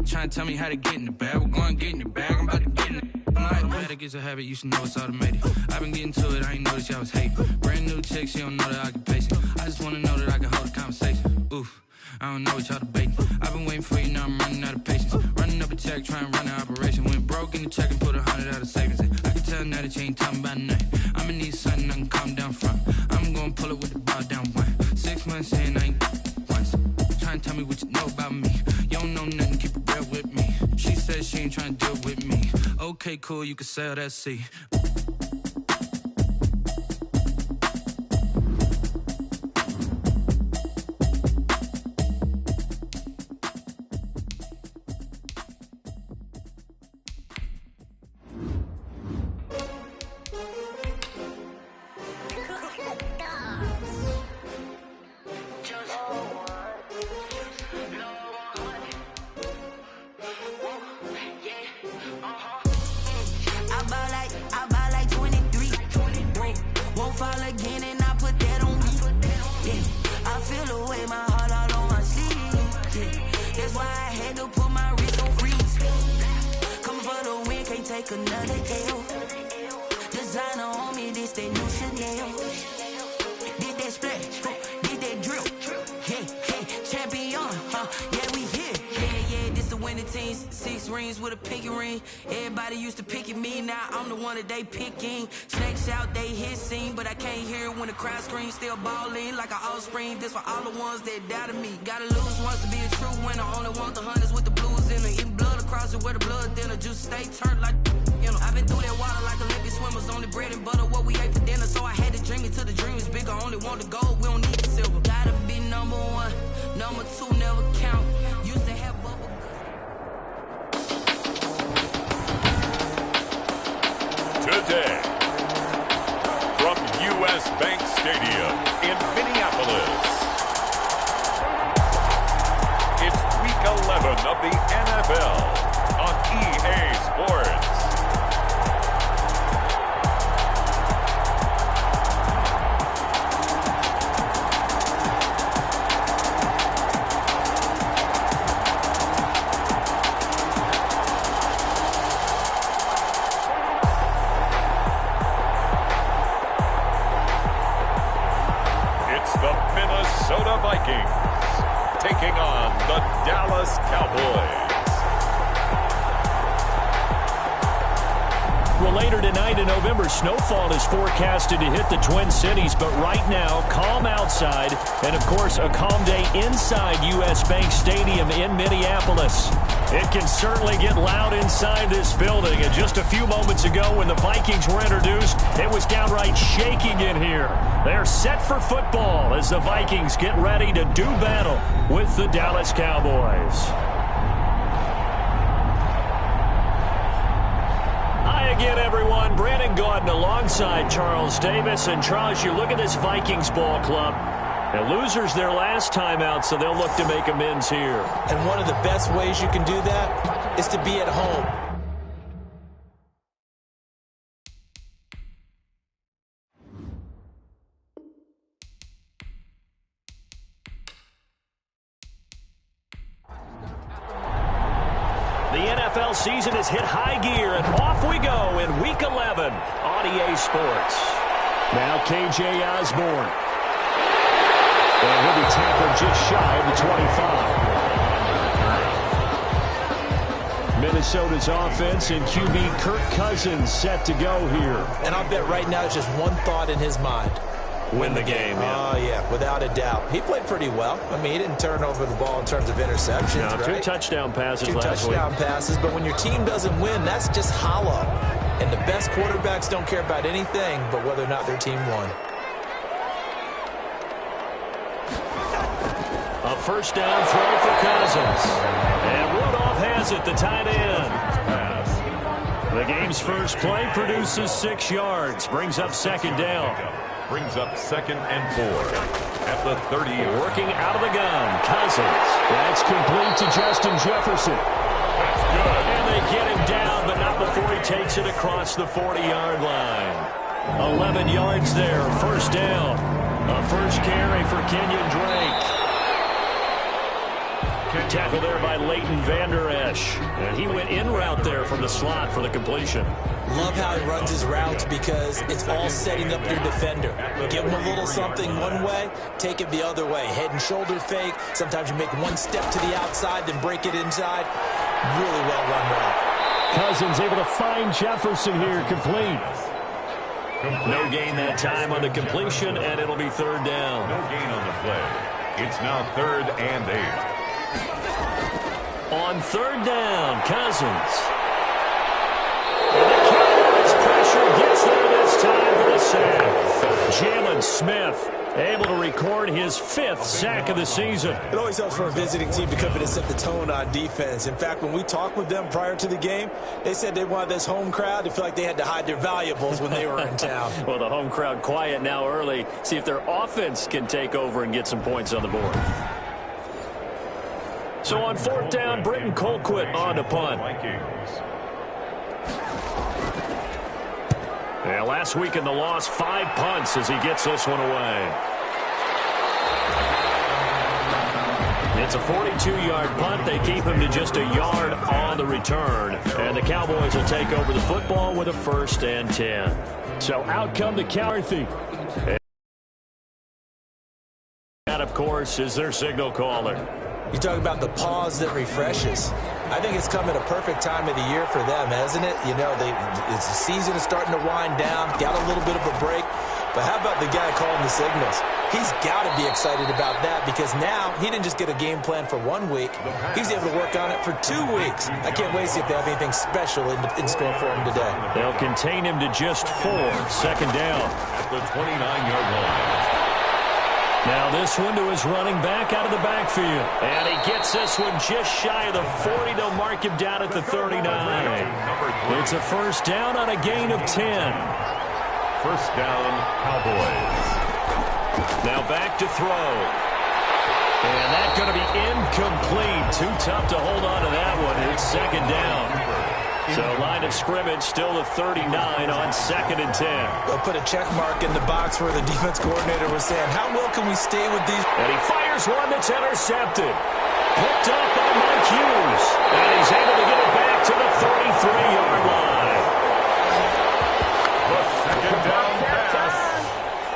Trying to tell me how to get in the bag. We're going to get in the bag. I'm about to get in it. I'm like, automatic is a habit. You should know it's automated. I've been getting to it. I ain't noticed y'all was hating. Brand new chick. She don't know that I can pace it. I just want to know that I can hold a conversation. Oof. I don't know what y'all debating. I've been waiting for you. Now I'm running out of patience. Running up a check. Trying to run an operation. Went broke in the check and put 100 out of savings in. I can tell now that you ain't talking about nothing. I'ma need something I can calm down from. I'm going to pull it with the bar down one. 6 months in. I ain't once. Trying to tell me what you know about me. You don't know nothing, keep it real with me. She said she ain't trying to deal with me. Okay, cool, you can sell that seat. They picking snakes out, they hissing, but I can't hear it when the crowd screams. Still balling like an offspring. This for all the ones that doubted me. Gotta lose once to be a true winner. Only want the hunters with the blues in it. Eating blood across it where the blood dinner. Juice stay turned like, you know. I've been through that water like Olympic swimmers. Only bread and butter what we ate for dinner. So I had to dream it till the dream is bigger. Only want the gold, we don't need the silver. Gotta be number one, number two never count. Used to have bubble. Today, from U.S. Bank Stadium in Minneapolis, it's Week 11 of the NFL on EA Sports. Taking on the Dallas Cowboys. Well, later tonight in November, snowfall is forecasted to hit the Twin Cities, but right now, calm outside, and of course, a calm day inside U.S. Bank Stadium in Minneapolis. It can certainly get loud inside this building, and just a few moments ago when the Vikings were introduced, it was downright shaking in here. They're set for football as the Vikings get ready to do battle with the Dallas Cowboys. Hi again, everyone. Brandon Gaudin alongside Charles Davis. And Charles, you look at this Vikings ball club. And losers their last time out, so they'll look to make amends here. And one of the best ways you can do that is to be at home. The NFL season has hit high gear, and off we go in Week 11 on EA Sports. Now KJ Osborne. And he'll be tackled just shy of the 25. Minnesota's offense and QB Kirk Cousins set to go here. And I'll bet right now it's just one thought in his mind. Win the game, yeah. Oh, yeah, without a doubt. He played pretty well. I mean, he didn't turn over the ball in terms of interceptions, no, right? 2 touchdown passes last week. 2 touchdown passes, but when your team doesn't win, that's just hollow. And the best quarterbacks don't care about anything but whether or not their team won. A first down throw for Cousins. And Rudolph has it, the tight end. The game's first play produces 6 yards. Brings up second down. Brings up 2nd and 4 at the 30. Working out of the gun. Cousins. That's complete to Justin Jefferson. That's good. And they get him down, but not before he takes it across the 40-yard line. 11 yards there. First down. A first carry for Kenyon Drake. Tackle there by Leighton Vander Esch. And he went in route there from the slot for the completion. Love how he runs his routes because it's all setting up your defender. Give him a little something one way, take it the other way. Head and shoulder fake. Sometimes you make one step to the outside, then break it inside. Really well run route. Cousins able to find Jefferson here, complete. No gain that time on the completion, and it'll be third down. No gain on the play. It's now 3rd and 8. On third down, Cousins. And the Cowboys pressure gets there this time for the sack. Jalen Smith able to record his 5th sack of the season. It always helps for a visiting team to come in and set the tone on defense. In fact, when we talked with them prior to the game, they said they wanted this home crowd to feel like they had to hide their valuables when they were in town. Well, the home crowd quiet now early. See if their offense can take over and get some points on the board. So on 4th down, Britton Colquitt on to punt. Yeah, last week in the loss, 5 punts as he gets this one away. It's a 42-yard punt. They keep him to just a yard on the return. And the Cowboys will take over the football with a 1st and 10. So out come the Cowboys. That, of course, is their signal caller. You talk about the pause that refreshes. I think it's come at a perfect time of the year for them, hasn't it? You know, the season is starting to wind down, got a little bit of a break. But how about the guy calling the signals? He's got to be excited about that because now he didn't just get a game plan for 1 week. He's able to work on it for 2 weeks. I can't wait to see if they have anything special in store for him today. They'll contain him to just 4. 2nd down. At the 29-yard line. Now this one to his running back out of the backfield. And he gets this one just shy of the 40. They'll mark him down at the 39. It's a 1st down on a gain of 10. 1st down, Cowboys. Now back to throw. And that's going to be incomplete. Too tough to hold on to that one. It's 2nd down. So line of scrimmage still the 39 on 2nd and 10. They'll put a check mark in the box where the defense coordinator was saying, how well can we stay with these? And he fires one that's intercepted. Picked up by Mike Hughes. And he's able to get it back to the 33-yard line. The 2nd down pass.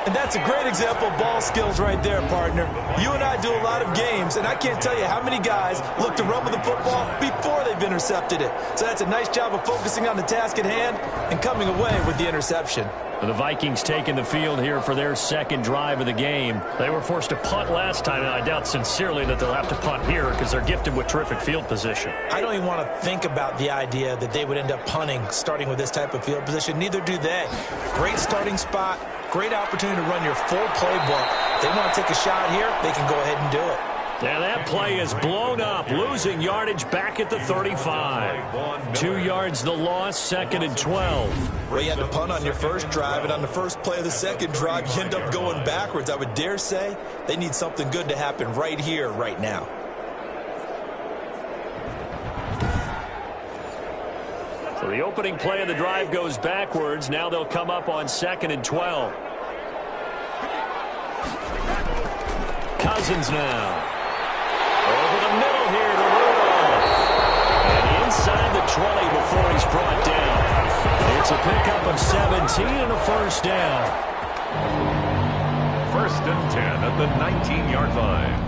And that's a great example of ball skills right there, partner. You and I do a lot of games, and I can't tell you how many guys look to run with the football before they've intercepted it. So that's a nice job of focusing on the task at hand and coming away with the interception. The Vikings taking the field here for their 2nd drive of the game. They were forced to punt last time, and I doubt sincerely that they'll have to punt here because they're gifted with terrific field position. I don't even want to think about the idea that they would end up punting starting with this type of field position. Neither do they. Great starting spot, great opportunity to run your full playbook. They want to take a shot here, they can go ahead and do it. Now that play is blown up, losing yardage back at the 35. 2 yards the loss, 2nd and 12. Well, you had to punt on your first drive, and on the first play of the 2nd drive, you end up going backwards. I would dare say they need something good to happen right here, right now. So the opening play of the drive goes backwards. Now they'll come up on 2nd and 12. Cousins now. Over the middle here to Rudolph. And inside the 20 before he's brought down. It's a pickup of 17 and a 1st down. 1st and 10 at the 19-yard line.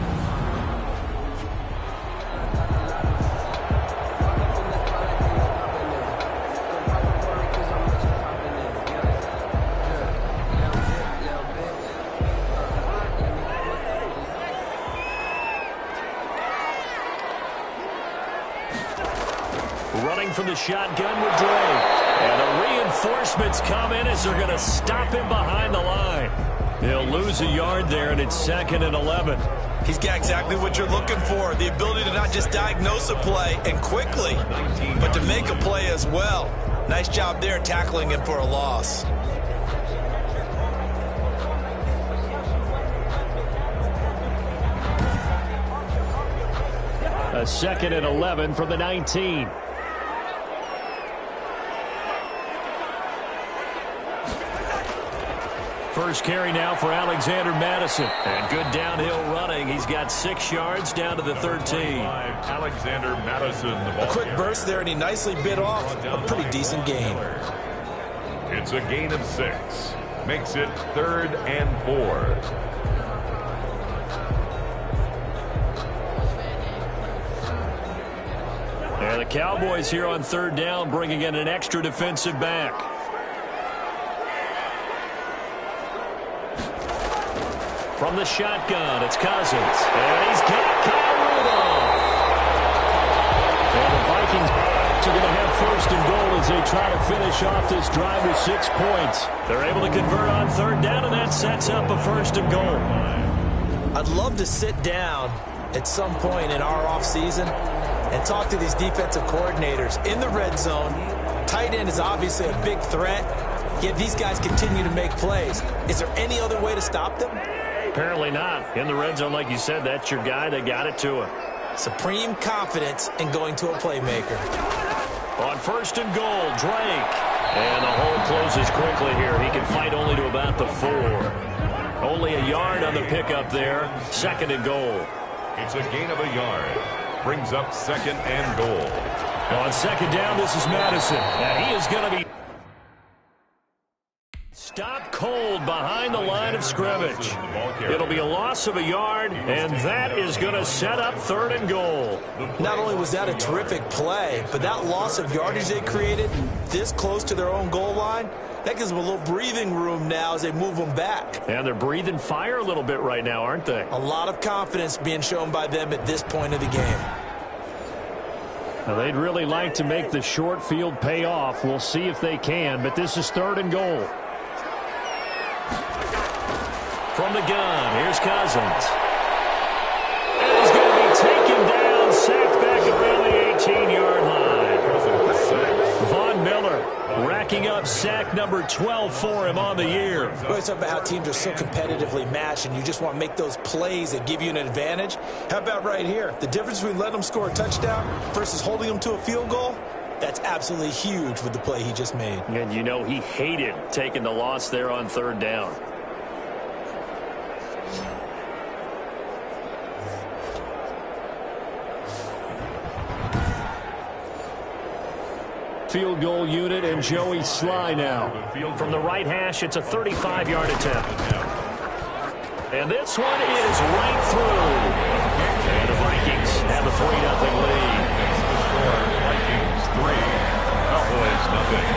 Running from the shotgun with Drake. And the reinforcements come in as they're going to stop him behind the line. They'll lose a yard there, and it's 2nd and 11. He's got exactly what you're looking for, the ability to not just diagnose a play and quickly, but to make a play as well. Nice job there tackling him for a loss. A 2nd and 11 from the 19. First carry now for Alexander Madison. And good downhill running. He's got 6 yards down to the 13. Alexander Madison, the ball. A quick burst there, and he nicely bit off a pretty decent gain. It's a gain of 6. Makes it 3rd and 4. And the Cowboys here on 3rd down, bringing in an extra defensive back. From the shotgun, it's Cousins. And he's got Kyle Rudolph. And the Vikings are going to have 1st and goal as they try to finish off this drive with 6 points. They're able to convert on 3rd down, and that sets up a 1st and goal. I'd love to sit down at some point in our offseason and talk to these defensive coordinators in the red zone. Tight end is obviously a big threat, yet these guys continue to make plays. Is there any other way to stop them? Apparently not. In the red zone, like you said, that's your guy. They got it to him. Supreme confidence in going to a playmaker. On 1st and goal, Drake. And the hole closes quickly here. He can fight only to about the 4. Only a yard on the pickup there. 2nd and goal. It's a gain of a yard. Brings up 2nd and goal. On 2nd down, this is Madison. And he is going to be stopped cold behind the line of scrimmage. It'll be a loss of a yard, and that is going to set up 3rd and goal. Not only was that a terrific play, but that loss of yardage they created this close to their own goal line, that gives them a little breathing room now as they move them back. And they're breathing fire a little bit right now, aren't they? A lot of confidence being shown by them at this point of the game. Now, they'd really like to make the short field pay off. We'll see if they can, but this is 3rd and goal. From the gun, here's Cousins. And he's going to be taken down, sacked back around the 18-yard line. Von Miller racking up sack number 12 for him on the year. We always talk about how teams are so competitively matched, and you just want to make those plays that give you an advantage. How about right here? The difference between letting them score a touchdown versus holding them to a field goal, that's absolutely huge with the play he just made. And you know he hated taking the loss there on 3rd down. Field goal unit and Joey Sly now. From the right hash, it's a 35-yard attempt. And this one is right through. And the Vikings have a 3-0 lead. Vikings 3, Cowboys nothing.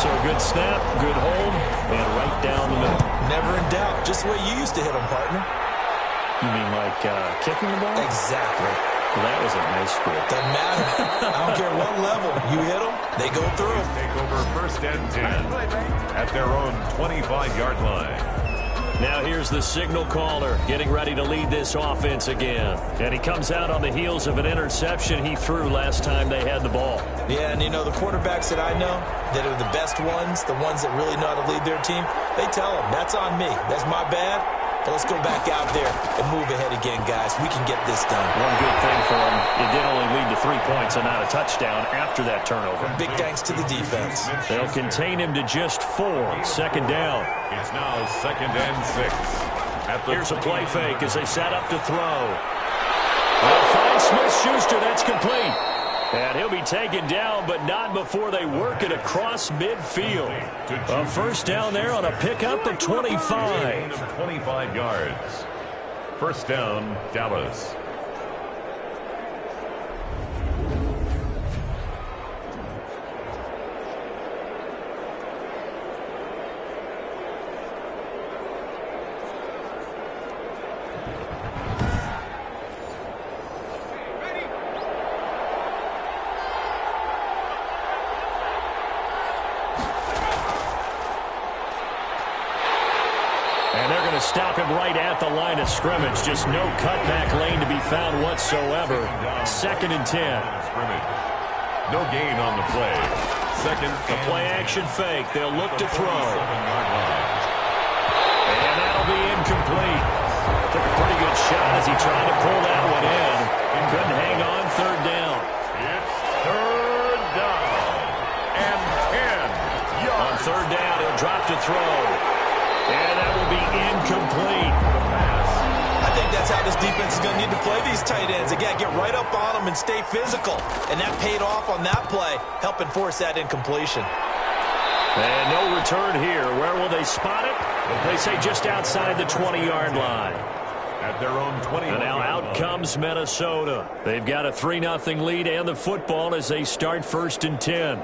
So a good snap, good hold, and right down the middle. Never in doubt. Just the way you used to hit them, partner. You mean like kicking the ball? Exactly. Well, that was in high school. Doesn't matter. I don't care what level. You hit them, they go through. Take over 1st and 10 at their own 25-yard line. Now here's the signal caller getting ready to lead this offense again. And he comes out on the heels of an interception he threw last time they had the ball. Yeah, and you know, the quarterbacks that I know that are the best ones, the ones that really know how to lead their team, they tell them, that's on me. That's my bad. But let's go back out there and move ahead again, guys. We can get this done. One good thing for him, it did only lead to 3 points and not a touchdown after that turnover. Big thanks to the defense. They'll contain him to just 4. 2nd down. It's now 2nd and 6. Here's a play fake as they set up to throw. Well, finds Smith-Schuster. That's complete. And he'll be taken down, but not before they work it across midfield. A 1st down there on a pickup of 25. 25 yards. 1st down, Dallas. Stop him right at the line of scrimmage. Just no cutback lane to be found whatsoever. 2nd and 10. No gain on the play. 2nd the play action fake. They'll look to throw. And that'll be incomplete. Took a pretty good shot as he tried to pull that one in. Couldn't hang on. 3rd down. It's 3rd down and 10. tight ends. Again, get right up on them and stay physical. And that paid off on that play, helping force that incompletion. And no return here. Where will they spot it? They say just outside the 20-yard line. At their own 20. And now out comes Minnesota. They've got a 3-0 lead and the football as they start 1st and 10.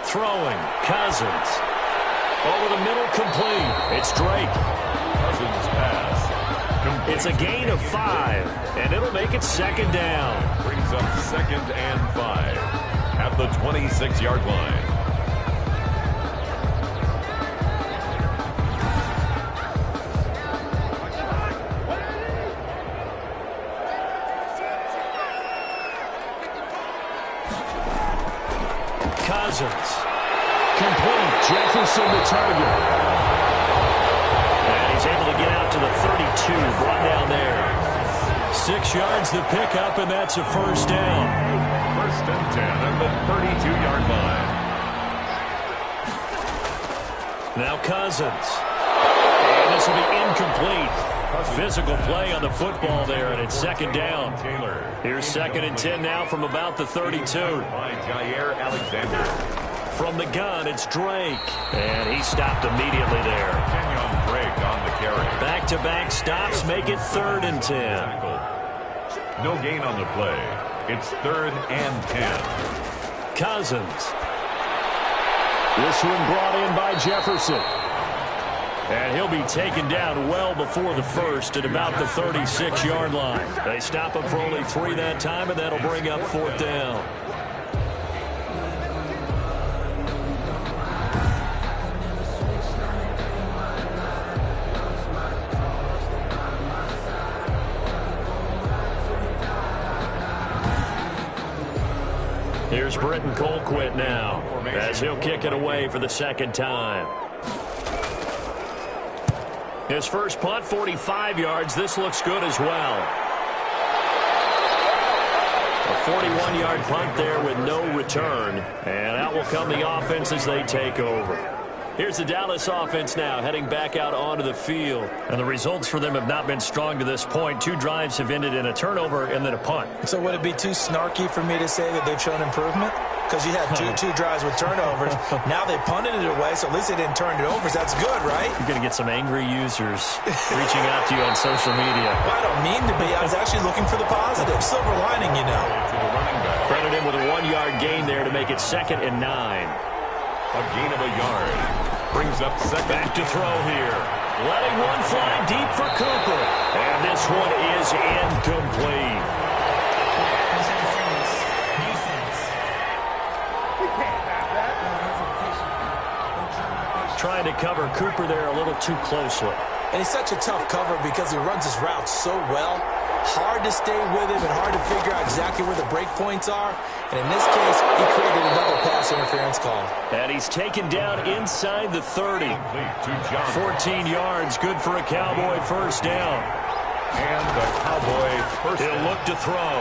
Throwing, Cousins. Over the middle, complete. It's Drake. Cousins pass. Complete. It's a gain of 5, and it'll make it 2nd down. Brings up 2nd and 5 at the 26-yard line. Cousins. Complete. Jefferson the target. And he's able to get out to the 32. Brought down there. 6 yards the pickup, and that's a 1st down. 1st and 10 at the 32-yard line. Now Cousins. And this will be incomplete. Physical play on the football there, and it's 2nd down. Here's 2nd and 10 now from about the 32. By Jair Alexander. From the gun, it's Drake. And he stopped immediately there. Kenyon Drake on the carry. Back-to-back stops make it 3rd and 10. No gain on the play. It's 3rd and 10. Cousins. This one brought in by Jefferson. And he'll be taken down well before the 1st at about the 36-yard line. They stop him for only 3 that time, and that'll bring up 4th down. Here's Britton Colquitt now as he'll kick it away for the 2nd time. His first punt, 45 yards. This looks good as well. A 41-yard punt there with no return. And out will come the offense as they take over. Here's the Dallas offense now heading back out onto the field. And the results for them have not been strong to this point. 2 drives have ended in a turnover and then a punt. So would it be too snarky for me to say that they've shown improvement? Because you had two drives with turnovers. Now they punted it away, so at least they didn't turn it over. So that's good, right? You're going to get some angry users reaching out to you on social media. Well, I don't mean to be. I was actually looking for the positive. Silver lining, you know. Credit him with a 1-yard gain there to make it 2nd and 9. A gain of a yard. Brings up 2nd. Back to throw here. Letting one fly deep for Cooper. And this one is incomplete. Trying to cover Cooper there a little too closely. And he's such a tough cover because he runs his route so well. Hard to stay with him and hard to figure out exactly where the break points are. And in this case, he created another pass interference call. And he's taken down inside the 30. 14 yards, good for a Cowboy 1st down. And the Cowboy 1st down. He'll look to throw.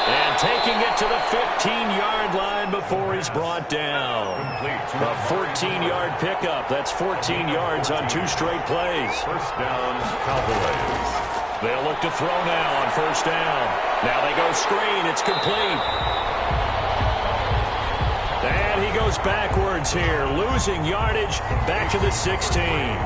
And taking it to the 15-yard line before he's brought down. A 14-yard pickup. That's 14 yards on 2 straight plays. 1st down, Cowboys. They'll look to throw now on 1st down. Now they go screen. It's complete. And he goes backwards here, losing yardage back to the 16.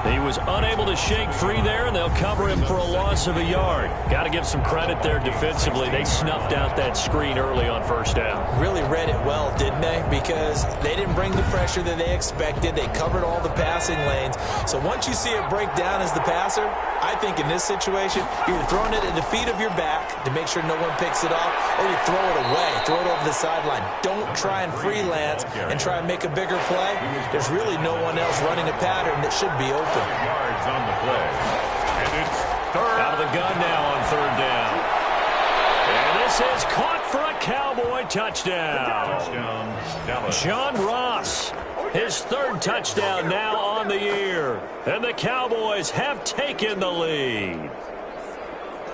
He was unable to shake free there, and they'll cover him for a loss of a yard. Got to give some credit there defensively. They snuffed out that screen early on 1st down. Really read it well, didn't they? Because they didn't bring the pressure that they expected. They covered all the passing lanes. So once you see it break down as the passer, I think in this situation, you're throwing it at the feet of your back to make sure no one picks it off, or you throw it away, throw it over the sideline. Don't try and freelance and try and make a bigger play. There's really no one else running a pattern that should be open. Yards on the play. And it's 3rd. Out of the gun now on 3rd down. And this is caught for a Cowboy touchdown. Dallas. John Ross His third touchdown now on the year. And the Cowboys have taken the lead.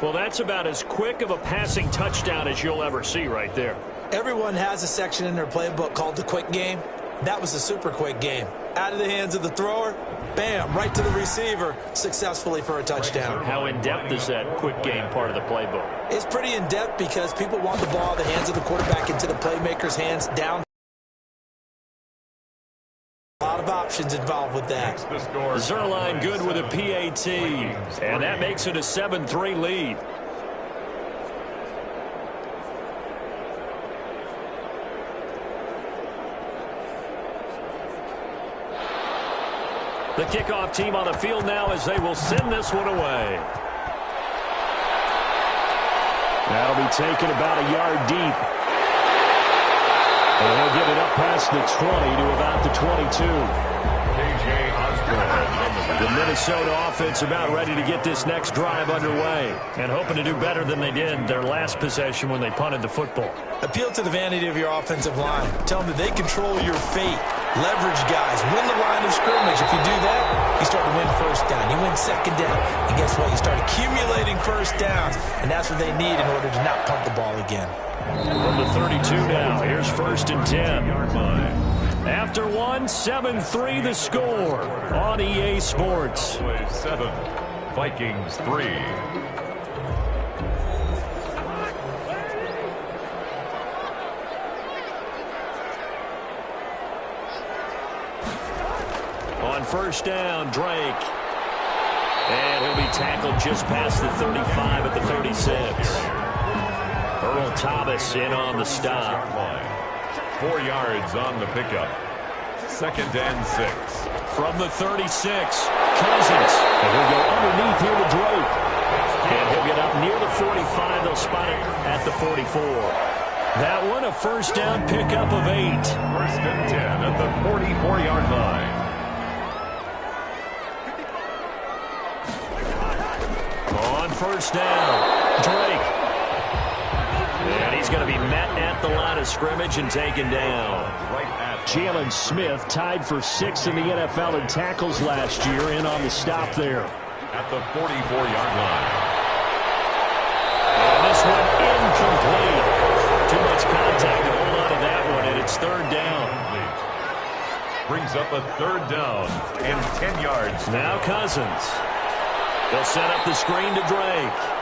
Well, that's about as quick of a passing touchdown as you'll ever see right there. Everyone has a section in their playbook called the quick game. That was a super quick game. Out of the hands of the thrower, bam, right to the receiver, successfully for a touchdown. How in-depth is that quick game part of the playbook? It's pretty in-depth because people want the ball out of the hands of the quarterback into the playmaker's hands down. A lot of options involved with that. Zerline good with a PAT, and that makes it a 7-3 lead. The kickoff team on the field now as they will send this one away. That'll be taken about a yard deep. And he'll get it up past the 20 to about the 22. The Minnesota offense about ready to get this next drive underway and hoping to do better than they did their last possession when they punted the football. Appeal to the vanity of your offensive line. Tell them that they control your fate. Leverage guys. Win the line of scrimmage. If you do that, you start to win first down. You win second down. And guess what? You start accumulating first downs. And that's what they need in order to not punt the ball again. From the 32 now, here's 1st and 10. After 7-3 the score on EA Sports. 7, Vikings 3. On 1st down, Drake. And he'll be tackled just past the 35 at the 36. Earl Thomas in on the stop. 4 yards on the pickup. 2nd and 6. From the 36, Cousins. And he'll go underneath here to Drake. And he'll get up near the 45. They'll spot it at the 44. That one, a 1st down pickup of 8. 1st and 10 at the 44-yard line. On 1st down, Drake. And he's going to be met at the line of scrimmage and taken down. Jalen Smith tied for 6th in the NFL in tackles last year, in on the stop there. At the 44-yard line. And this one incomplete. Too much contact to hold on to that one, and it's 3rd down. Brings up a 3rd down and 10 yards. Now Cousins. They'll set up the screen to Drake.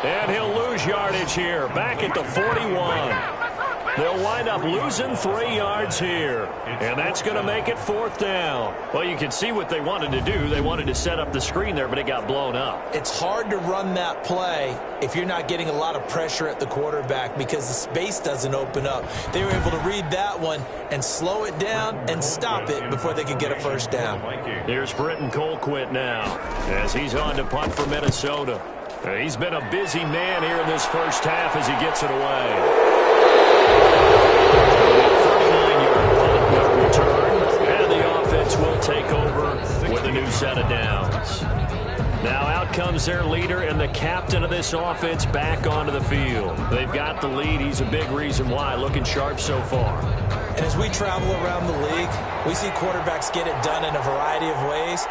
And he'll lose yardage here, back at the 41. They'll wind up losing 3 yards here. And that's going to make it 4th down. Well, you can see what they wanted to do. They wanted to set up the screen there, but it got blown up. It's hard to run that play if you're not getting a lot of pressure at the quarterback because the space doesn't open up. They were able to read that one and slow it down and stop it before they could get a 1st down. Here's Britton Colquitt now as he's on to punt for Minnesota. He's been a busy man here in this 1st half as he gets it away. 39-yard punt, no return, and the offense will take over with a new set of downs. Now out comes their leader and the captain of this offense back onto the field. They've got the lead. He's a big reason why, looking sharp so far. And as we travel around the league, we see quarterbacks get it done in a variety of ways.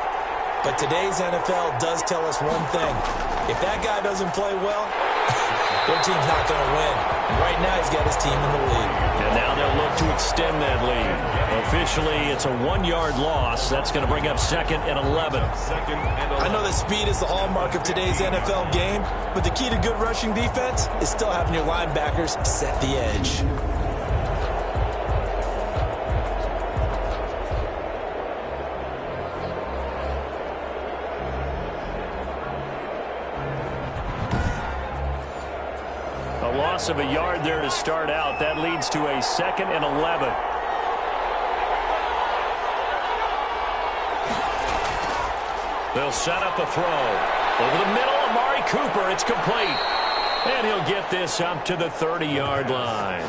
But today's NFL does tell us one thing. If that guy doesn't play well, their team's not going to win. And right now, he's got his team in the lead. And now they'll look to extend that lead. Officially, it's a 1-yard loss. That's going to bring up 2nd and 11. I know that speed is the hallmark of today's NFL game, but the key to good rushing defense is still having your linebackers set the edge. Loss of a yard there to start out. That leads to a 2nd and 11. They'll set up a throw. Over the middle, Amari Cooper. It's complete. And he'll get this up to the 30-yard line.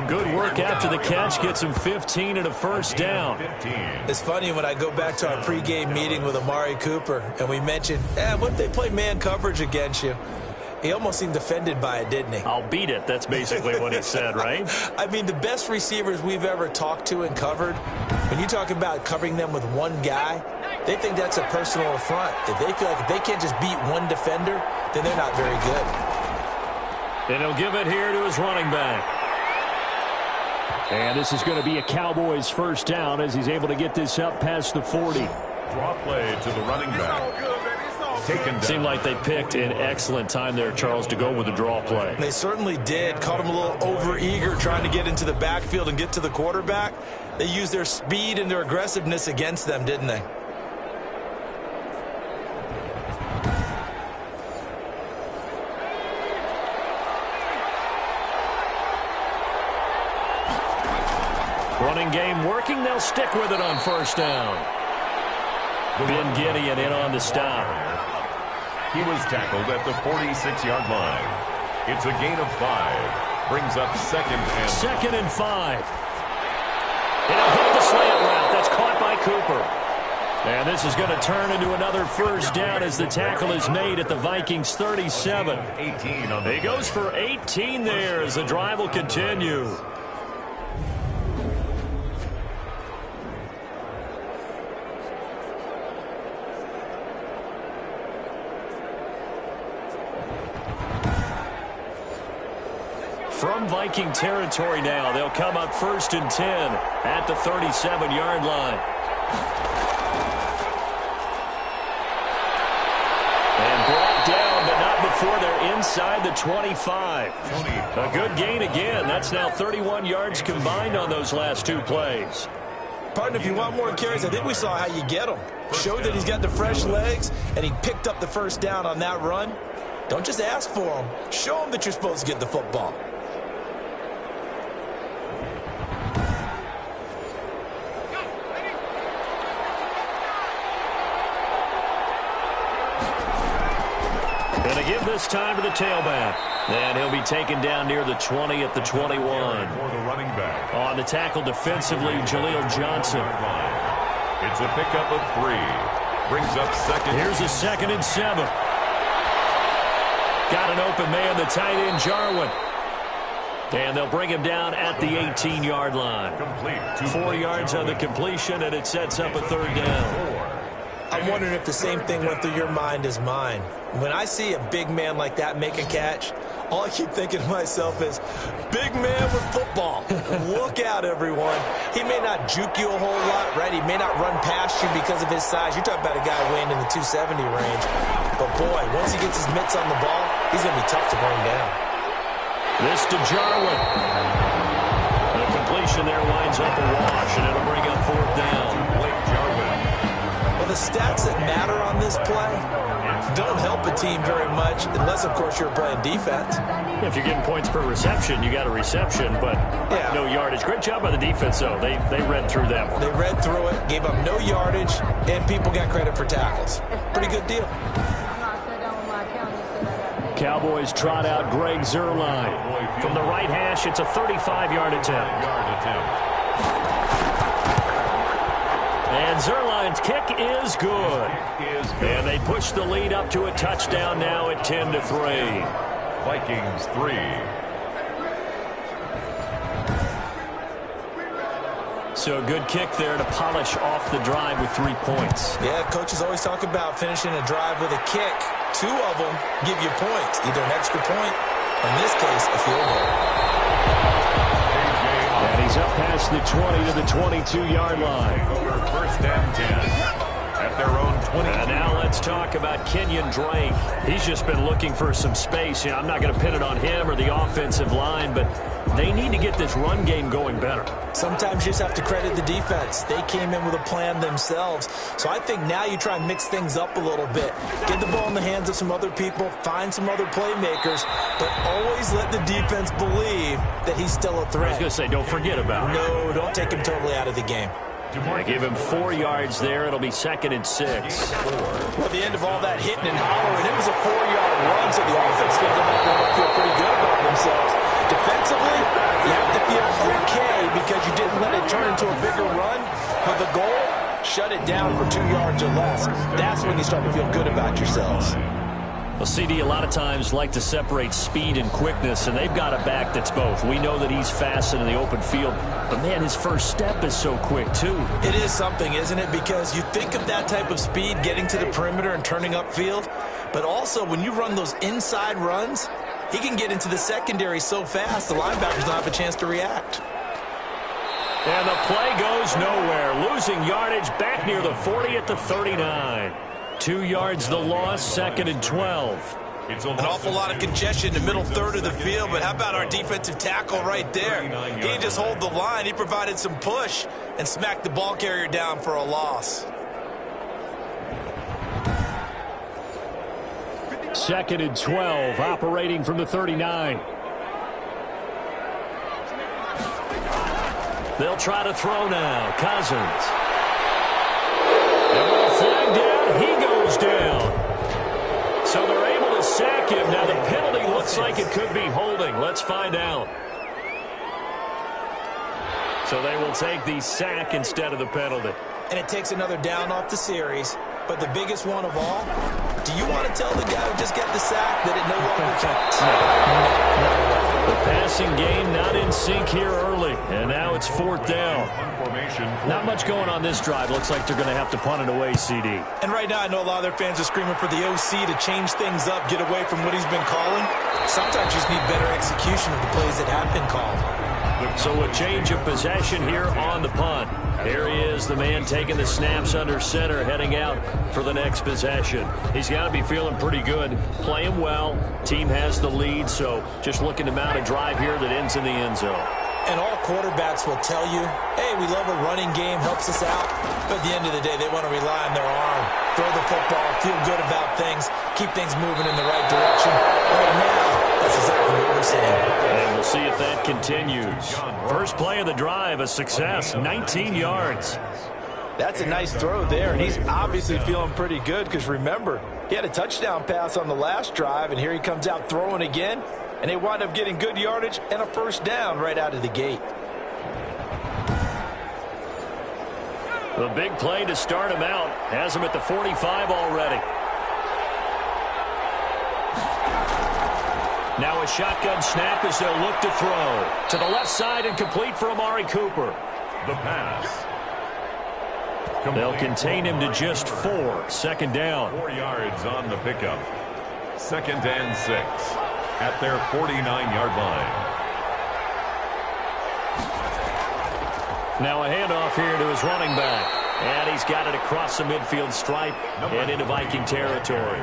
Good work after the catch. Gets him 15 and a 1st down. It's funny when I go back to our pregame meeting with Amari Cooper and we mentioned, what if they play man coverage against you? He almost seemed offended by it, didn't he? I'll beat it. That's basically what he said, right? I mean, the best receivers we've ever talked to and covered, when you talk about covering them with one guy, they think that's a personal affront. If they feel like if they can't just beat one defender, then they're not very good. And he'll give it here to his running back. And this is going to be a Cowboys first down as he's able to get this up past the 40. Draw play to the running back. Taken down. Seemed like they picked an excellent time there, Charles, to go with the draw play. They certainly did. Caught him a little over-eager trying to get into the backfield and get to the quarterback. They used their speed and their aggressiveness against them, didn't they? Running game working. They'll stick with it on first down. Ben Gideon in on the stop. He was tackled at the 46-yard line. It's a gain of 5. Brings up second and 5. And he'll hit the slant route. That's caught by Cooper. And this is going to turn into another first down as the tackle is made at the Vikings 37. 18 on the He goes for 18 there as the drive will continue. From Viking territory now, they'll come up 1st and 10 at the 37-yard line. And brought down, but not before they're inside the 25. A good gain again. That's now 31 yards combined on those last 2 plays. Partner, if you want more carries, I think we saw how you get them. Showed that he's got the fresh legs, and he picked up the first down on that run. Don't just ask for them. Show them that you're supposed to get the football. Going to give this time to the tailback. And he'll be taken down near the 20 at the 21. for the running back. On the tackle defensively, Jaleel Johnson. It's a pickup of 3. Brings up second. Here's a 2nd and 7. Got an open man, the tight end, Jarwin. And they'll bring him down at the 18-yard line. Complete. 4 yards on the completion, and it sets up a 3rd down. I'm wondering if the same thing went through your mind as mine. When I see a big man like that make a catch, all I keep thinking to myself is, big man with football. Look out, everyone. He may not juke you a whole lot, right? He may not run past you because of his size. You're talking about a guy weighing in the 270 range. But, boy, once he gets his mitts on the ball, he's going to be tough to bring down. This to Jarwin. The completion there winds up a wash, and it'll bring up 4th down. Well, the stats that matter on this play don't help a team very much unless, of course, you're playing defense. If you're getting points per reception, you got a reception, but no yardage. Great job by the defense, though. They read through them. They read through it, gave up no yardage, and people got credit for tackles. Pretty good deal. Cowboys trot out Greg Zuerlein. From the right hash, it's a 35-yard attempt. And Zuerlein's kick is good. And they push the lead up to a touchdown now at 10-3. Vikings 3. So a good kick there to polish off the drive with 3 points. Yeah, coaches always talk about finishing a drive with a kick. 2 of them give you points, either an extra point, or in this case, a field goal. And he's up past the 20 to the 22-yard line. First and 10 at their own 20. And now let's talk about Kenyon Drake. He's just been looking for some space. I'm not going to pin it on him or the offensive line, but they need to get this run game going better. Sometimes you just have to credit the defense. They came in with a plan themselves. So I think now you try and mix things up a little bit. Get the ball in the hands of some other people, find some other playmakers, but always let the defense believe that he's still a threat. I was going to say, don't forget about it. No, don't take him totally out of the game. They give him 4 yards there. It'll be 2nd and 6. Well, at the end of all that hitting and hollering, it was a 4-yard run, so the offense can come out and feel pretty good about themselves. Defensively, you have to feel okay because you didn't let it turn into a bigger run. But the goal, shut it down for 2 yards or less. That's when you start to feel good about yourselves. Well, CD, a lot of times like to separate speed and quickness, and they've got a back that's both. We know that he's fast in the open field, but, man, his first step is so quick, too. It is something, isn't it? Because you think of that type of speed getting to the perimeter and turning upfield, but also when you run those inside runs, he can get into the secondary so fast the linebackers don't have a chance to react. And the play goes nowhere. Losing yardage back near the 40 at the 39. 2 yards the loss, 2nd and 12. An awful lot of congestion in the middle third of the field, but how about our defensive tackle right there? He didn't just hold the line. He provided some push and smacked the ball carrier down for a loss. 2nd and 12, operating from the 39. They'll try to throw now. Cousins. And with a flag down, he goes down. So they're able to sack him. Now the penalty looks like it could be holding. Let's find out. So they will take the sack instead of the penalty. And it takes another down off the series. But the biggest one of all, do you want to tell the guy who just got the sack that it no longer counts? The passing game not in sync here early. And now it's 4th down. Not much going on this drive. Looks like they're going to have to punt it away, CD. And right now I know a lot of their fans are screaming for the OC to change things up, get away from what he's been calling. Sometimes you just need better execution of the plays that have been called. So a change of possession here on the punt. Here he is, the man taking the snaps under center, heading out for the next possession. He's got to be feeling pretty good, playing well. Team has the lead, so just looking to mount a drive here that ends in the end zone. And all quarterbacks will tell you, hey, we love a running game, helps us out. But at the end of the day, they want to rely on their arm. Throw the football, feel good about things, keep things moving in the right direction. Right now, that's exactly what we're seeing. And we'll see if that continues. First play of the drive, a success, 19 yards. That's a nice throw there, and he's obviously feeling pretty good because, remember, he had a touchdown pass on the last drive, and here he comes out throwing again. And they wind up getting good yardage and a first down right out of the gate. The big play to start him out has him at the 45 already. Now a shotgun snap as they'll look to throw. To the left side and complete for Amari Cooper. The pass. They'll contain him to just 4. 2nd down. 4 yards on the pickup. 2nd and 6. At their 49-yard line. Now a handoff here to his running back. And he's got it across the midfield stripe and into Viking territory.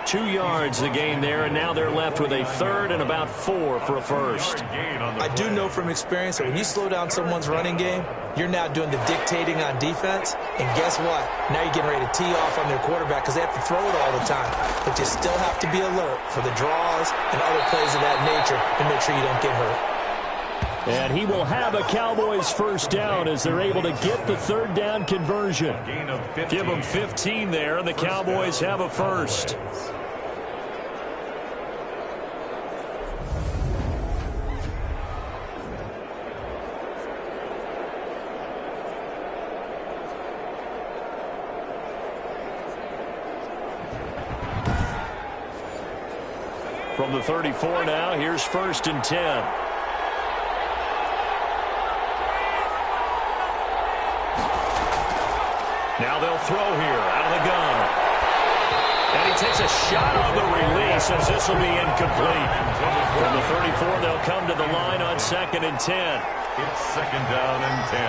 2 yards the gain there, and now they're left with a 3rd and about 4 for a first. I do know from experience that when you slow down someone's running game, you're now doing the dictating on defense, and guess what? Now you're getting ready to tee off on their quarterback because they have to throw it all the time. But you still have to be alert for the draws and other plays of that nature and make sure you don't get hurt. And he will have a Cowboys first down as they're able to get the 3rd down conversion. Give them 15 there, and the Cowboys have a first. From the 34 now, here's 1st and 10. Now they'll throw here out of the gun. And he takes a shot on the release as this will be incomplete. From the 34, they'll come to the line on 2nd and 10. It's 2nd down and 10.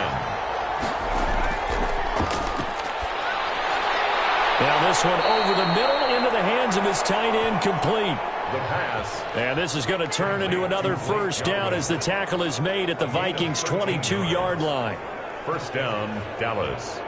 Now this one over the middle into the hands of his tight end, complete. The pass. And this is going to turn into another first down as the tackle is made at the Vikings' 22-yard line. First down, Dallas.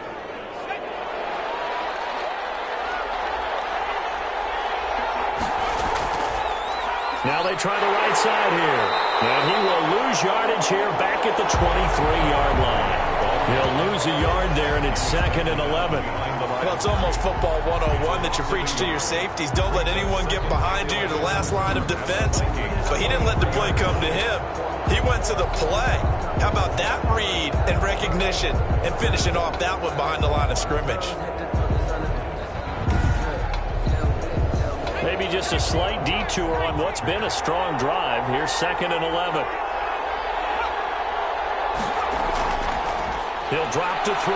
Now they try the right side here. And he will lose yardage here back at the 23-yard line. He'll lose a yard there, and it's 2nd and 11. Well, it's almost football 101 that you preach to your safeties. Don't let anyone get behind you. You're the last line of defense. But he didn't let the play come to him. He went to the play. How about that read and recognition and finishing off that one behind the line of scrimmage? maybe just a slight detour on what's been a strong drive. Here's 2nd and 11. He'll drop to throw.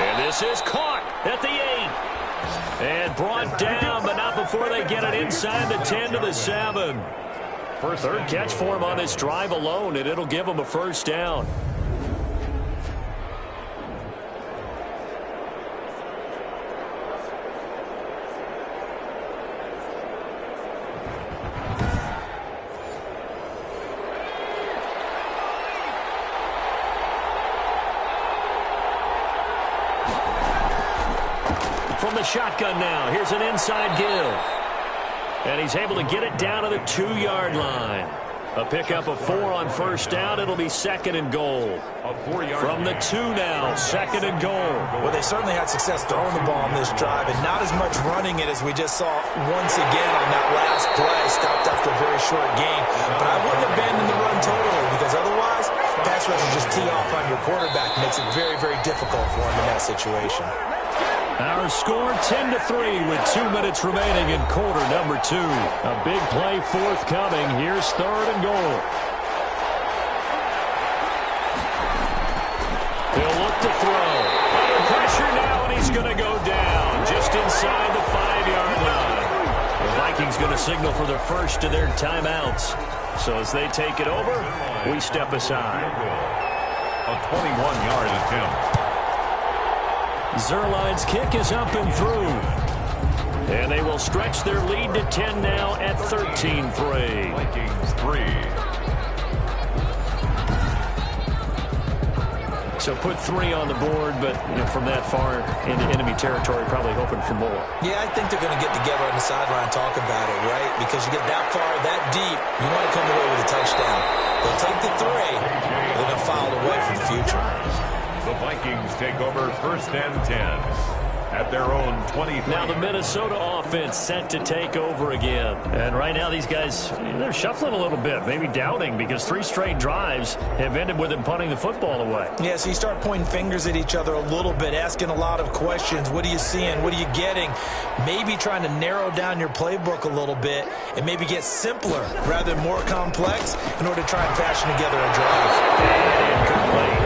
And this is caught at the 8. And brought down, but not before they get it inside the 10 to the 7. Third catch for him on this drive alone, and it'll give him a first down. From the shotgun now, here's an inside give. And he's able to get it down to the 2-yard line. A pickup of 4 on first down. It'll be 2nd and goal. From the 2 now, 2nd and goal. Well, they certainly had success throwing the ball on this drive, and not as much running it as we just saw once again on that last play. Stopped after a very short gain. But I wouldn't abandon the run totally, because otherwise, pass rush will just tee off on your quarterback. Makes it very, very difficult for him in that situation. Our score 10-3 with 2 minutes remaining in quarter number 2. A big play forthcoming. Here's 3rd and goal. He'll look to throw. Under pressure now, and he's going to go down just inside the 5-yard line. The Vikings going to signal for the first of their timeouts. So as they take it over, we step aside. A 21-yard attempt. Zerline's kick is up and through. And they will stretch their lead to 10 now at 13-3. Vikings 3. So put 3 on the board, but from that far into enemy territory, probably hoping for more. Yeah, I think they're going to get together on the sideline and talk about it, right? Because you get that far, that deep, you want to come away with a touchdown. They'll take the 3, they're going to file it away for the future. The Vikings take over 1st and 10 at their own 23. Now the Minnesota offense set to take over again. And right now these guys, they're shuffling a little bit, maybe doubting, because 3 straight drives have ended with them punting the football away. Yeah, so you start pointing fingers at each other a little bit, asking a lot of questions. What are you seeing? What are you getting? Maybe trying to narrow down your playbook a little bit and maybe get simpler rather than more complex in order to try and fashion together a drive. And complete.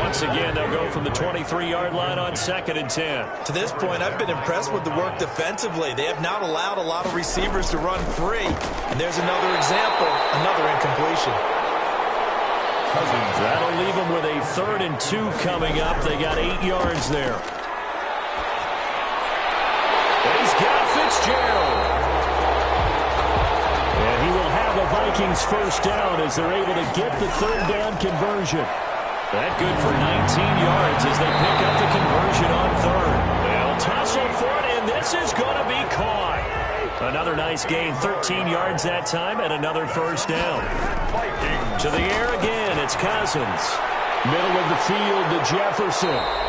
Once again, they'll go from the 23-yard line on 2nd and 10. To this point, I've been impressed with the work defensively. They have not allowed a lot of receivers to run free. And there's another example, another incompletion. That'll leave them with a 3rd and 2 coming up. They got 8 yards there. He's got Fitzgerald. And he will have a Vikings first down as they're able to get the 3rd down conversion. That good for 19 yards as they pick up the conversion on 3rd. They'll tussle for it, and this is going to be caught. Another nice gain, 13 yards that time, and another first down. To the air again, it's Cousins. Middle of the field to Jefferson.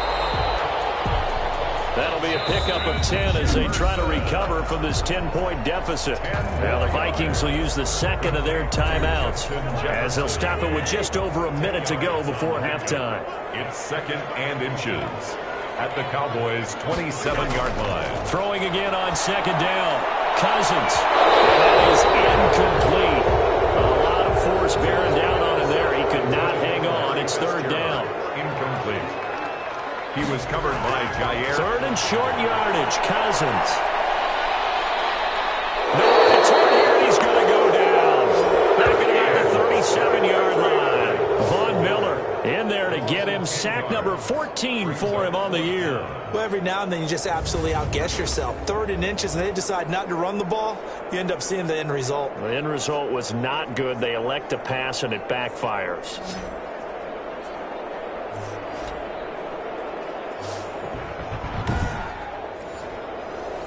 That'll be a pickup of 10 as they try to recover from this 10-point deficit. Now the Vikings will use the 2nd of their timeouts as they'll stop it with just over a minute to go before halftime. It's 2nd and inches at the Cowboys' 27-yard line. Throwing again on 2nd down. Cousins. That is incomplete. A lot of force bearing down on him there. He could not hang on. It's 3rd down. Incomplete. He was covered by Jair. 3rd and short yardage. Cousins. No return here. He's going to go down. Back at about the 37-yard line. Von Miller in there to get him. Sack number 14 for him on the year. Well, every now and then you just absolutely outguess yourself. 3rd and inches, and they decide not to run the ball. You end up seeing the end result. The end result was not good. They elect to pass, and it backfires.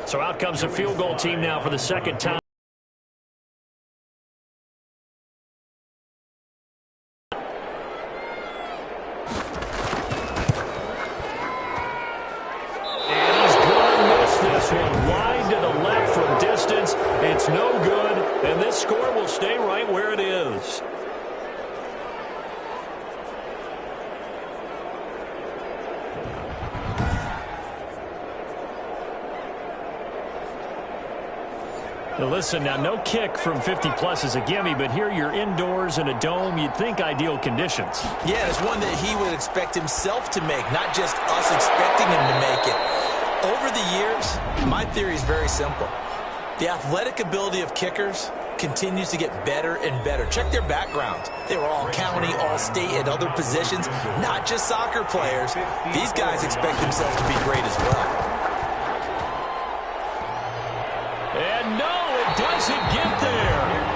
So out comes the field goal team now for the 2nd time. And he's going to miss this one. Wide to the left from distance. It's no good, and this score will stay right where it is. Now listen, now no kick from 50-plus is a gimme, but here you're indoors in a dome. You'd think ideal conditions. Yeah, it's one that he would expect himself to make, not just us expecting him to make it. Over the years, my theory is very simple. The athletic ability of kickers continues to get better and better. Check their backgrounds. They were all county, all state, and other positions, not just soccer players. These guys expect themselves to be great as well. And no, it doesn't get there.